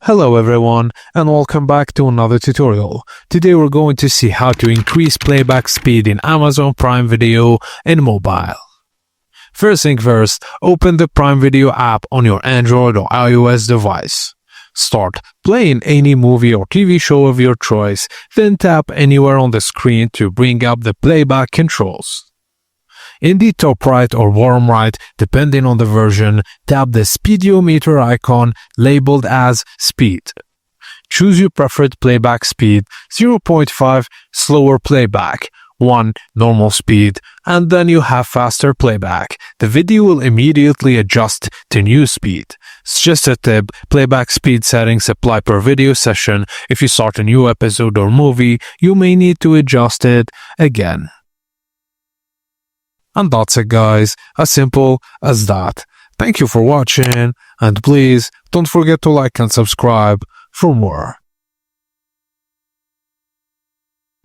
Hello everyone and welcome back to another tutorial. Today we're going to see how to increase playback speed in Amazon Prime Video in mobile. First thing first, open the Prime Video app on your Android or iOS device. Start playing any movie or TV show of your choice, then tap anywhere on the screen to bring up the playback controls. In the top right or bottom right, depending on the version, tap the speedometer icon labeled as Speed. Choose your preferred playback speed, 0.5 slower playback, 1 normal speed, and then you have faster playback. The video will immediately adjust to new speed. It's just a tip, playback speed settings apply per video session. If you start a new episode or movie, you may need to adjust it again. And that's it guys, as simple as that. Thank you for watching and please don't forget to like and subscribe for more.